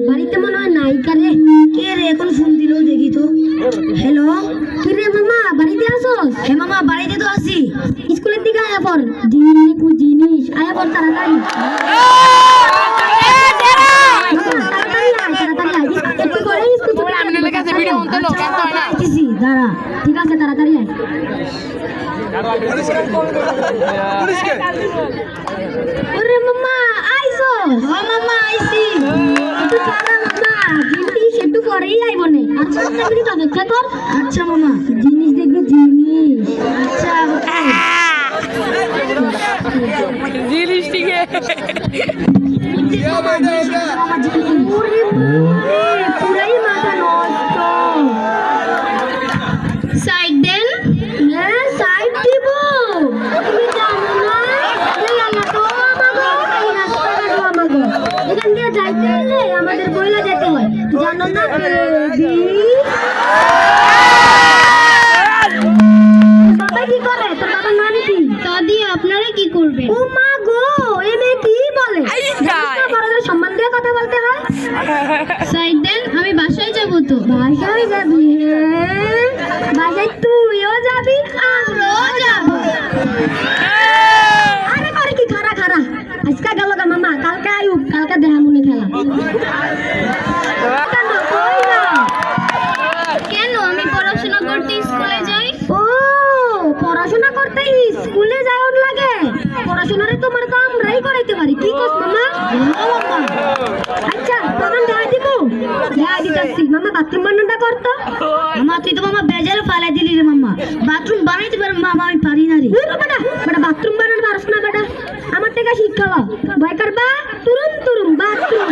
বাড়িতে মনে হয় নায়িকা রে। কে রে এখন ফোন দিল দেখি তো। হ্যালো, কি রে মামা বাড়িতে আসোস? হ্যাঁ মামা বাড়িতে তো আছি। স্কুলের দিকে আয়া পর, জিনিস কো জিনিস আয়া পর তাড়াতাড়ি। একটু করে স্কুল থেকে আইতেছি, দাঁড়া। ঠিক আছে তাড়াতাড়ি আয়। ওরে মামা আইছো? হ্যাঁ মামা আইছি। একটু দাঁড়া মামা, জিনিস একটু পরেই আইব নে। আচ্ছা মিনিট অপেক্ষা কর। আচ্ছা মামা, জিনিস দেখবে জিনিস। আচ্ছা জিনিস ঠিক আছে। পুরাই মাথা নষ্ট। সাইড দেন। হ্যাঁ সাইড দিব। তুমি জানো না এই এলাকা আমাগো, এই রাস্তাঘাটও আমাগো। এখান দিয়ে যাইতে হলে আমাদের বইলা যেতে হয়, জানো না বেবি? বাবা কি করে? তোর বাবার নাম কি? দাদি আপনারা কি করবে? ও মা গো, এ মেয়ে কি বলে? বড়দের সম্মান দিয়ে কথা বলতে হয়। সাইড দেন, আমি বাসায় যাব তো। বাসায় যাবি? বাসায় তুইও যাবি আমরাও যাব। আরে করে কি খারা খারা, আজকে গেল গা মামা, কালকে আয়ুব, কালকে দেখা মনে খেলা। কেন আমি পড়াশোনা করতে স্কুলে যাই? ও পড়াশোনা করতে স্কুলে যাওয়ার লাগে? পড়াশোনারে তোমার তো আমরাই করাইতে পারি। কি কস মামা? আচ্ছা তখন দেখা দিব। দেখা দিতেছি। মামা বাথরুম বানানোটা করতো। মামা তুই তো মামা বেজাল ফালাই দিলি রে মামা। বাথরুম বানাইতে পারো মামা, আমি পারি না রে। বেটা বাথরুম বানানো পারছ না বেটা? আমার থেকে শিক্ষা ভয় করবা তুরুম তুরুম বাথরুম।